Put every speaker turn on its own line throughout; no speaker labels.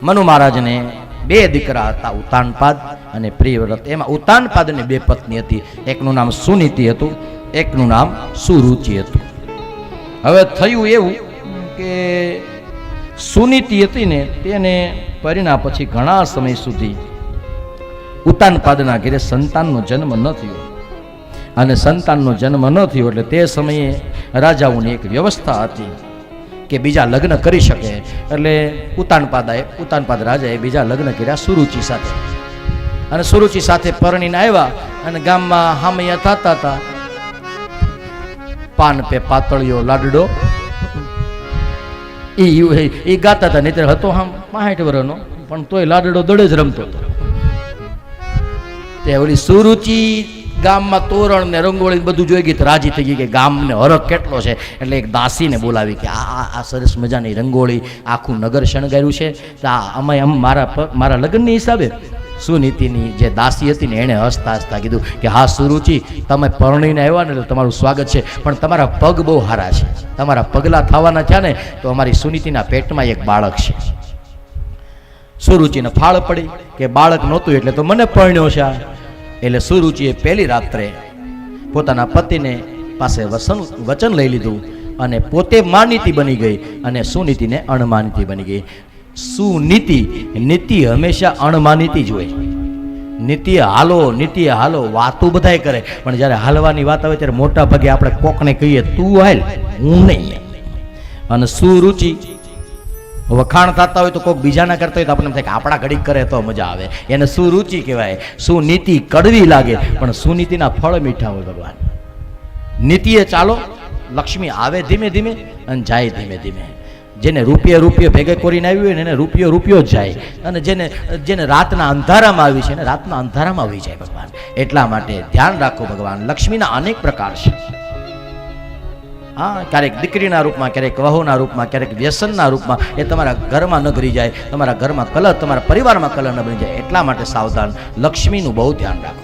મનુ મહારાજને બે દીકરા હતા, ઉતાનપાદ અને પ્રિયવ્રત. એમાં ઉતાનપાદને બે પત્ની હતી, એકનું નામ સુનીતિ હતું, એકનું નામ સુરુચિ હતું. હવે થયું એવું કે સુનીતિ હતી ને તેને પરિણા પછી ઘણા સમય સુધી ઉતાનપાદના ઘેરે સંતાનનો જન્મ ન થયો. અને સંતાનનો જન્મ ન થયો એટલે તે સમયે રાજાઓની એક વ્યવસ્થા હતી કે બીજા લગ્ન કરી શકે. એટલે ઉતાનપાદ રાજાએ બીજા લગ્ન કર્યા સુરુચિ સાથે. અને સુરુચિ સાથે પરણીને આવ્યા અને ગામમાં હામૈયા થતા હતા. પાન પે પાતળિયો લાડડો એ ગાતા હતા. નહીતર હતો આમ 65 વર્ષનો પણ તોય લાડડો દડે જ રમતો હતો. તે ઓલી સુરુચિ ગામમાં તોરણ ને રંગોળી બધું જોઈ ગઈ, રાજી થઈ ગઈ કે ગામને હરખ કેટલો છે. એટલે એક દાસીને બોલાવી કે આ સરસ મજાની રંગોળી આખું નગર શણગાર્યું છે, અમે મારા લગ્નની હિસાબે. સુનીતિની જે દાસી હતી ને એણે હસતા હસતા કીધું કે હા સુરુચિ, તમે પરણીને આવ્યા ને એટલે તમારું સ્વાગત છે, પણ તમારા પગ બહુ સારા છે. તમારા પગલા થવાના થયા ને તો અમારી સુનીતિના પેટમાં એક બાળક છે. સુરુચિને ફાળ પડી કે બાળક નહોતું એટલે તો મને પરણ્યો છે. એટલે સુરુચિએ પહેલી રાત્રે પોતાના પતિને પાસે વચન લઈ લીધું અને પોતે માનીતી બની ગઈ અને સુનીતિને અણમાનીતી બની ગઈ. નીતિ હંમેશા અણમાનીતી જ હોય. નીતિએ હાલો વાતું બધાય કરે, પણ જ્યારે હાલવાની વાત આવે ત્યારે મોટા ભાગે આપણે કોકને કહીએ તું હાલ, હું નહીં. અને સુરુચિ વખાણ થતા હોય તો કોઈક બીજાના કરતા હોય તો આપણને થાય કે આપણા ઘડીક કરે તો મજા આવે. એને સુરુચિ કહેવાય. સુનીતિ કડવી લાગે પણ સુનીતિના ફળ મીઠા હોય. ભગવાન નીતિએ ચાલો, લક્ષ્મી આવે ધીમે ધીમે અને જાય ધીમે ધીમે. જેને રૂપિયો ભેગે કરીને આવ્યું હોય ને એને રૂપિયો જ જાય. અને જેને રાતના અંધારામાં આવી છે ને રાતના અંધારામાં આવી જાય. ભગવાન એટલા માટે ધ્યાન રાખો. ભગવાન લક્ષ્મીના અનેક પ્રકાર છે. હા, ક્યારેક દીકરીના રૂપમાં, ક્યારેક વહુના રૂપમાં, ક્યારેક વ્યસનના રૂપમાં. એ તમારા ઘરમાં ન ઘરી જાય, તમારા ઘરમાં કલહ, તમારા પરિવારમાં કલહ ન બની જાય. એટલા માટે સાવધાન, લક્ષ્મીનું બહુ ધ્યાન રાખો.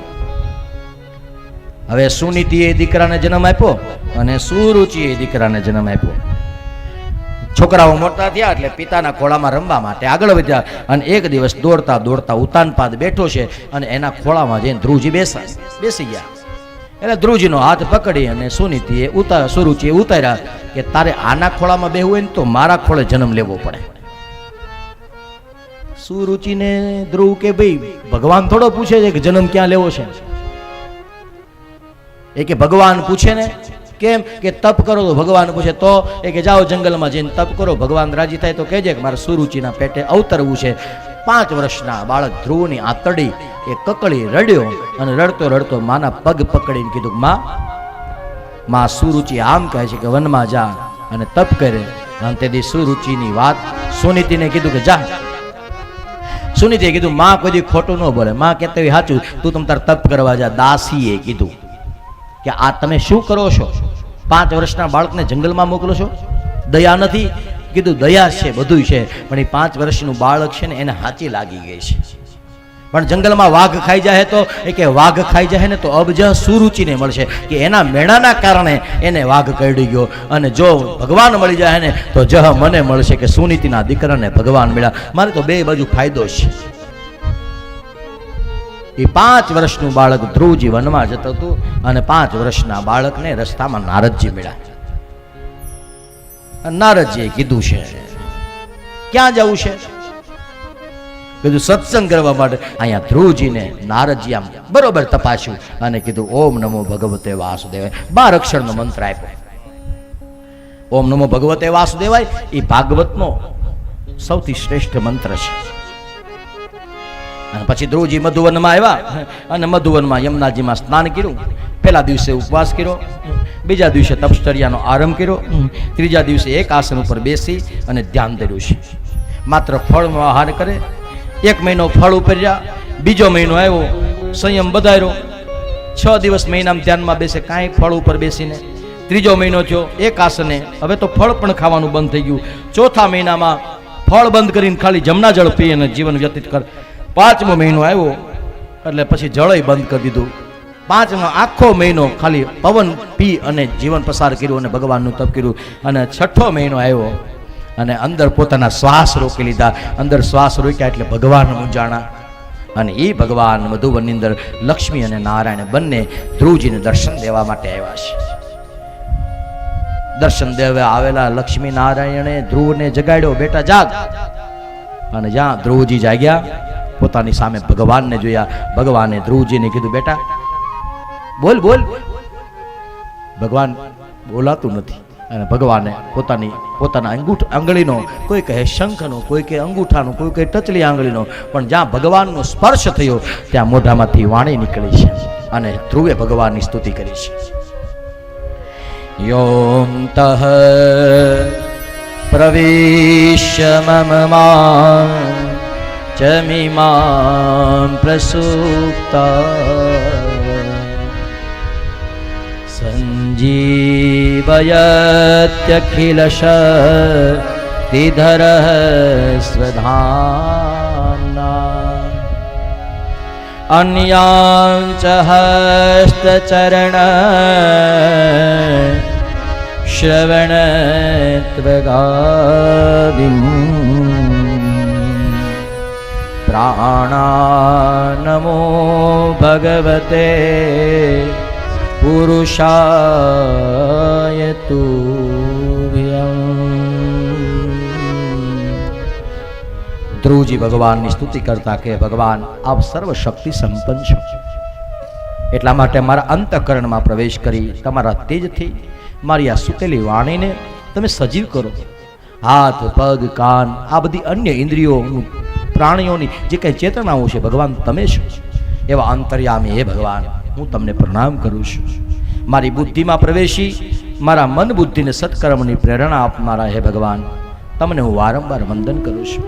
હવે સુનીતિએ દીકરાને જન્મ આપ્યો અને સુરુચિએ દીકરાને જન્મ આપ્યો. છોકરાઓ મોટા થયા એટલે પિતાના ખોળામાં રમવા માટે આગળ વધ્યા. અને એક દિવસ દોડતા દોડતા ઉતાનપાદ બેઠો છે અને એના ખોળામાં જઈને ધ્રુવજી બેસી ગયા. એટલે ધ્રુવજીનો હાથ પકડી અને સુરુચિએ ઉતાર્યા કે તારે આના ખોળામાં બેહવું હોય ને તો મારા ખોળે જન્મ લેવો પડે. સુરુચિને ધ્રુવ કે ભાઈ ભગવાન થોડો પૂછે છે કે જન્મ ક્યાં લેવો છે. એ કે ભગવાન પૂછે ને. કેમ કે તપ કરો તો ભગવાન પૂછે તો. એ કે જાઓ જંગલમાં જઈને તપ કરો, ભગવાન રાજી થાય તો કહેજે કે મારે સુરુચિના પેટે અવતરવું છે. 5 વર્ષના બાળક ધ્રુવની આંતડી એ કકળી રડ્યો અને રડતો રડતો માના પગ પકડીને કીધું માં સુરુચિ આમ કહે છે કે વનમાં જા અને તપ કરે. અને તેથી સુરુચિની વાત સુનીતિને કીધું કે જા. સુનીતિએ કીધું માં કોઈ દી ખોટું ન બોલે, માં કહેતા હોય સાચું, તું તમ તાર તપ કરવા જા. દાસીએ કીધું કે આ તમે શું કરો છો? 5 વર્ષના બાળકને જંગલમાં મોકલો છો? દયા નથી? કીધું દયા છે, બધું છે, પણ એ 5 વર્ષનું બાળક છે ને એને હાચી લાગી ગઈ છે. પણ જંગલમાં વાઘ ખાઈ જાય તો એ કે વાઘ ખાઈ જાય ને તો અબજ સુરુચિને મળશે કે એના મેળાના કારણે એને વાઘ કરડી ગયો. અને જો ભગવાન મળી જાય ને તો જહ મને મળશે કે સુનીતિના દીકરાને ભગવાન મળ્યા. મારે તો બે બાજુ ફાયદો છે. એ 5 વર્ષનું બાળક ધ્રુવજી વનમાં જતું હતું અને 5 વર્ષના બાળકને રસ્તામાં નારદજી મળ્યા. નારદજીએ કીધું છે ક્યાં જવું છે? કીધું સત્સંગ કરવા માટે. અહીંયા ધ્રુવજીને નારદજી આમ બરોબર તપાસ્યું અને કીધું ઓમ નમો ભગવતે વાસુદેવાય. 12 અક્ષરનો મંત્ર આપ્યો. ઓમ નમો ભગવતે વાસુદેવાય એ ભાગવતનો સૌથી શ્રેષ્ઠ મંત્ર છે. અને પછી ધ્રુવજી મધુવનમાં આવ્યા અને મધુવનમાં યમુનાજીમાં સ્નાન કર્યું. પહેલા દિવસે ઉપવાસ કર્યો, બીજા દિવસે તપશ્ચર્યાનો આરંભ કર્યો, ત્રીજા દિવસે એક આસન ઉપર બેસી અને ધ્યાન ધર્યું છે. માત્ર ફળનો આહાર કરે. 1 મહિનો ફળ ઉપર રહ્યા. બીજો મહિનો આવ્યો, સંયમ વધાર્યો. 6 દિવસ મહિનામાં ધ્યાનમાં બેસે, કાંઈ ફળ ઉપર બેસીને. ત્રીજો મહિનો થયો, એક આસને, હવે તો ફળ પણ ખાવાનું બંધ થઈ ગયું. ચોથા મહિનામાં ફળ બંધ કરીને ખાલી જમના જળ પી અને જીવન વ્યતીત કર. 5મો મહિનો આવ્યો એટલે પછી જળય બંધ કરી દીધું. 5મો આખો મહિનો ખાલી પવન પી અને જીવન પસાર કર્યું અને ભગવાનનું તપ કર્યું. અને 6ઠો મહિનો આવ્યો અને અંદર પોતાના શ્વાસ રોકી લીધા. અંદર શ્વાસ રોક્યા એટલે ભગવાન મૂંઝાણા. અને એ ભગવાન મધુવનની અંદર લક્ષ્મી અને નારાયણ બંને ધ્રુવજીને દર્શન દેવા માટે આવ્યા છે. દર્શન દેવા આવેલા લક્ષ્મી નારાયણે ધ્રુવને જગાડ્યો, બેટા જાગ. અને જ્યાં ધ્રુવજી જાગ્યા, પોતાની સામે ભગવાનને જોયા. ભગવાને ધ્રુવજીને કીધું, બેટા બોલ બોલ. ભગવાન બોલાતું નથી. અને ભગવાને પોતાના આંગળીનો, કોઈ કહે શંખનો, કોઈ કહે અંગૂઠાનો, કોઈ કહે ટચલી આંગળીનો, પણ જ્યાં ભગવાનનો સ્પર્શ થયો ત્યાં મોઢામાંથી વાણી નીકળી છે. અને ધ્રુવે ભગવાનની સ્તુતિ કરી છે. યોમ તઃ પ્રવિશ્ય મમ ચમિમાં પ્રસુપ્તા સંજીવયત્યખિલ શક્તિધરઃ સ્વધામ્ના અન્યાંચ હસ્તચરણ શ્રવણત્વગાદિં પ્રાણાનમો ભગવતે પુરુષાય તુભ્યં. ધ્રુવજી ભગવાનની સ્તુતિ કરતા કે ભગવાન આપ સર્વશક્તિ સંપન્ન છો, એટલા માટે મારા અંતઃકરણમાં પ્રવેશ કરી તમારા તેજથી મારી આ સુતેલી વાણીને તમે સજીવ કરો. હાથ, પગ, કાન, આ બધી અન્ય ઇન્દ્રિયો, પ્રાણીઓની જે કંઈ ચેતનાઓ છે ભગવાન તમે છો. એવા અંતર્યામી હે ભગવાન, હું તમને પ્રણામ કરું છું. મારી બુદ્ધિમાં પ્રવેશી મારા મન બુદ્ધિને સત્કર્મની પ્રેરણા આપનારા હે ભગવાન, તમને હું વારંવાર વંદન કરું છું.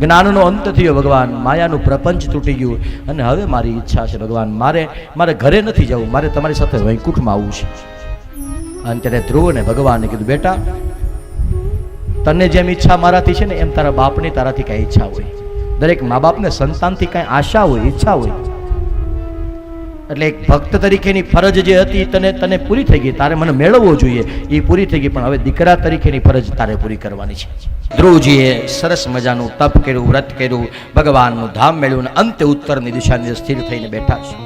જ્ઞાનનો અંત થયો ભગવાન, માયાનું પ્રપંચ તૂટી ગયું અને હવે મારી ઈચ્છા છે ભગવાન, મારે ઘરે નથી જવું, મારે તમારી સાથે વૈકુંઠમાં આવવું છે. અને ત્યારે ધ્રુવને ભગવાને કીધું, બેટા તને જેમ ઈચ્છા મારાથી છે ને એમ તારા બાપની તારાથી કાંઈ ઈચ્છા હોય. દરેક મા બાપને સંતાનથી કાંઈ આશા હોય, ઈચ્છા હોય. એટલે એક ભક્ત તરીકેની ફરજ જે હતી તને પૂરી થઈ ગઈ, તારે મને મેળવવો જોઈએ, એ પૂરી થઈ ગઈ. પણ હવે દીકરા તરીકેની ફરજ તારે પૂરી કરવાની છે. ધ્રુવજીએ સરસ મજાનું તપ કર્યું, વ્રત કર્યું, ભગવાનનું ધામ મેળવ્યું અને અંતે ઉત્તરની દિશાની સ્થિર થઈને બેઠા છે.